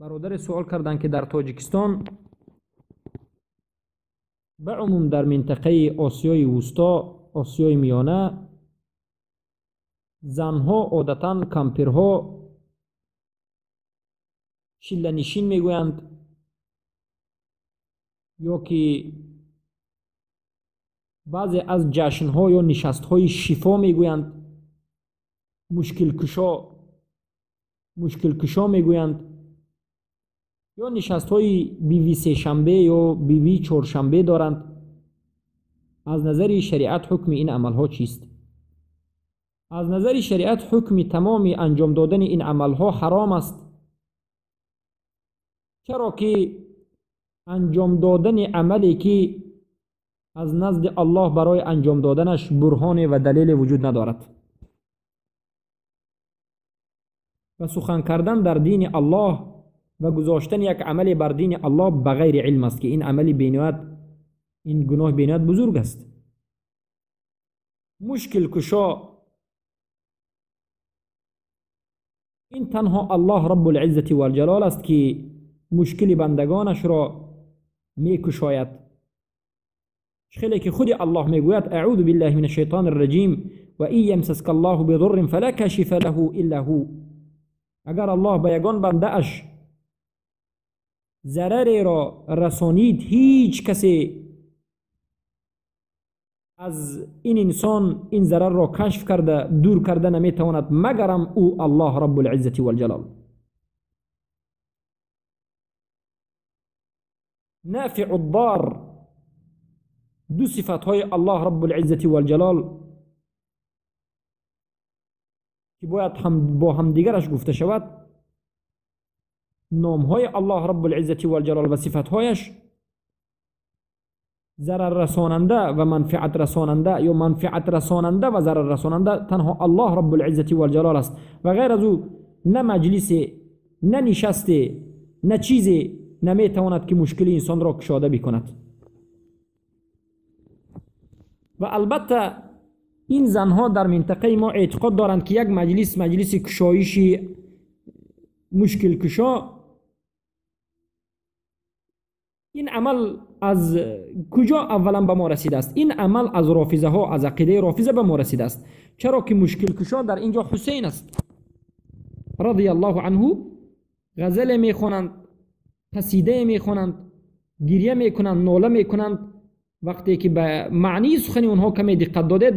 برادر سوال کردند که در تاجیکستان به عموم در منطقه آسیای وسطا، آسیای میانه، زنها عادتاً کمپرها شیله نشین میگویند یا که بعضی از جشنها یا نشستهای شفا میگویند، مشکل کشا میگویند، یا نشستهای بیوی سه شنبه یا بیوی چهارشنبه دارند. از نظر شریعت حکم این عملها چیست؟ از نظر شریعت حکم تمام انجام دادن این عملها حرام است، چرا که انجام دادن عملی که از نزد الله برای انجام دادنش برهان و دلیل وجود ندارد و سخن کردن در دین الله و گذاشتن یک عمل بر دین الله بغیر علم است که این عمل بینایت، این گناه بینایت بزرگ است. مشکل کشا این تنها الله رب العزت و الجلال است که مشکل بندگانش را می کشاید. خیلی که خود الله میگوید اعوذ بالله من الشیطان الرجیم و این یمسسک الله بضر فلا کاشف له الا هو. اگر الله به یگان بنده اش ضرری را رسانید، هیچ کسی از این انسان این ضرر را کشف کرده دور کرده نمیتواند مگرم او الله رب العزت و الجلال. نافع الضار، دو صفت های الله رب العزت و الجلال که باید با هم دیگرش گفته شود. نام های الله رب العزت و الجلال و صفت هایش ضرر رساننده و منفعت رساننده یا منفعت رساننده و ضرر رساننده تنها الله رب العزت و الجلال است و غیر از او نه مجلس، نه نشست، نه چیزی نمیتواند که مشکل انسان را کشاده بکند. و البته این زنها در منطقه ما اعتقاد دارند که یک مجلس کشایش مشکل کشا، این عمل از کجا اولا به ما رسیده است؟ این عمل از رافضه ها، از عقیده رافضه به ما رسیده است، چرا که مشکل کشا در اینجا حسین است رضی الله عنه. غزل میخوانند، قصیده میخوانند، گریه میکنند، ناله میکنند. وقتی که به معنی سخن اونها کمی دقت دادید،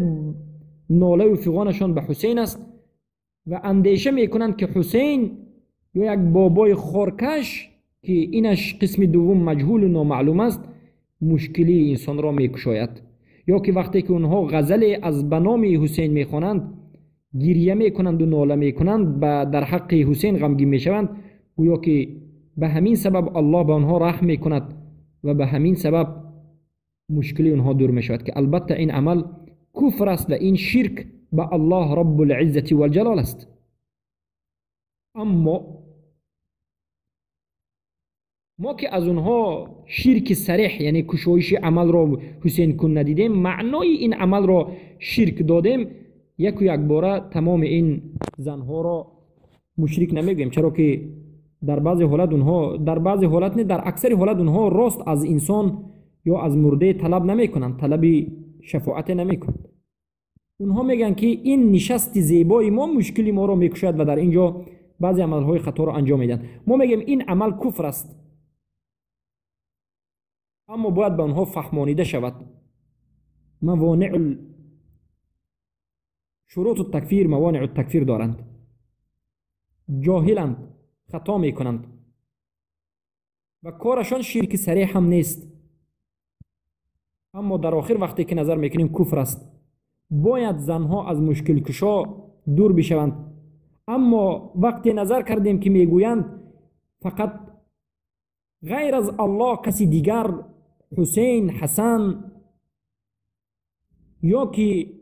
ناله و فغانشان به حسین است و اندیشه میکنند که حسین یا یک بابای خورکش که اینش قسم دوم مجهول و نامعلوم است مشکلی انسان را میکشاید. یا که وقتی که اونها غزل از بنام حسین میخوانند، گریه میکنند و ناله میکنند، در حق حسین غمگین میشوند، گویا که به همین سبب الله به آنها رحم میکند و به همین سبب مشکلی اونها دور میشود. که البته این عمل کفر است و این شرک به الله رب العزت و الجلال است. اما ما که از اونها شرک صریح یعنی کشایش عمل را حسین کن ندیدیم، معنای این عمل را شرک دادیم، یک و یک باره تمام این زنها را مشرک نمیگیم، چرا که در بعضی حالت اونها، در بعضی حالت نه، در اکثر حالت اونها راست از انسان یا از مرده طلب نمی کنند، طلب شفاعت نمی کنند. اونها میگن که این نشست زیبای ما مشکلی ما را میکشد و در اینجا بعضی عملهای خطا را انجام میدن. ما میگیم این عمل کفر است، اما باید به آنها فهمانیده شود. شروط التکفیر موانع التکفیر دارند، جاهلند، خطا میکنند و کارشان شرک صریح هم نیست، اما در آخر وقتی که نظر میکنیم کفر است. باید زنها از مشکل کشا دور بشوند. اما وقتی نظر کردیم که میگویند فقط غیر از الله کسی دیگر، حسین، حسن یا که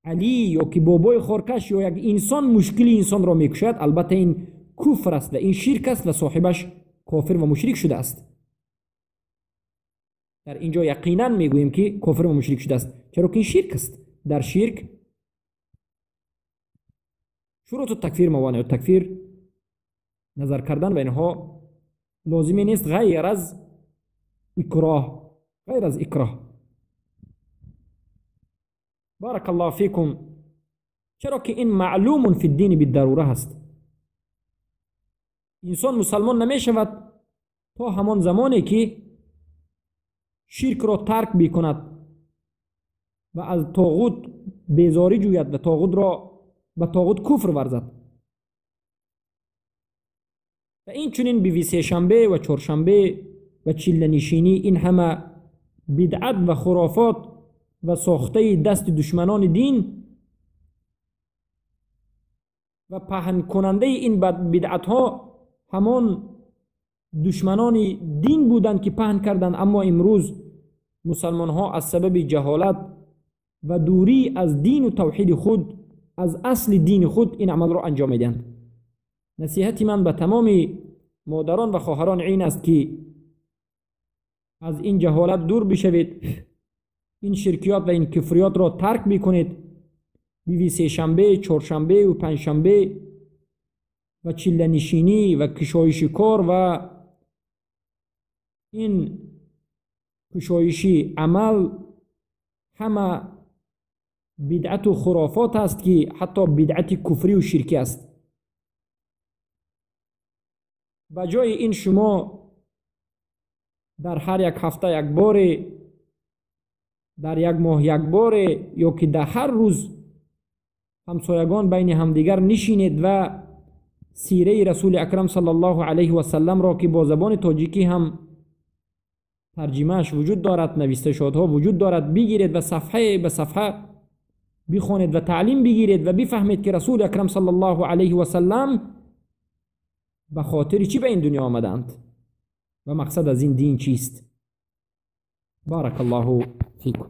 علی یا که بابای خورکش یا یک انسان مشکلی انسان را میکشد، البته این کفر است و این شرک است و صاحبش کافر و مشرک شده است. در اینجا یقینا میگوییم که کافر و مشرک شده است، چرا که این شرک است. در شرک شروط التکفیر موانع التکفیر نظر کردن به اینها لازمی نیست غیر از اکراه، غیر از اکراه. بارک الله فیکم. چرا که این معلوم فی الدین بالضروره هست. انسان مسلمان نمی شود تا همان زمانی که شرک را ترک بکند و از طاغوت بیزاری جوید و طاغوت را به طاغوت کفر ورزد. و این چنین به سه شنبه و چهارشنبه و چله نشینی این همه بدعت و خرافات و ساخته دست دشمنان دین و پهن کننده این بدعت ها همان دشمنان دین بودند که پهن کردند. اما امروز مسلمان ها از سبب جهالت و دوری از دین و توحید خود، از اصل دین خود، این عمل را انجام میدهند. نصیحت من به تمام مادران و خواهران این است که از این جهالت دور بشوید، این شرکیات و این کفریات را ترک بکنید. بیوی سه شنبه، چهارشنبه و پنجشنبه و چله نشینی و کشایش کار و این کشایشی عمل همه بدعت و خرافات است که حتی بدعت کفری و شرکی است. بجای این شما در هر یک هفته یک بار، در یک ماه یک بار، یا که در هر روز همسایگان بین همدیگر نشینید و سیره رسول اکرم صلی الله علیه و سلم را که با زبان تاجیکی هم ترجمهش وجود دارد، نوشته شدها وجود دارد، بگیرید و صفحه به صفحه بخونید و تعلیم بگیرید و بفهمید که رسول اکرم صلی الله علیه و سلم به خاطر چی به این دنیا آمدند و مقصد از این دین چیست. بارک الله فیکم.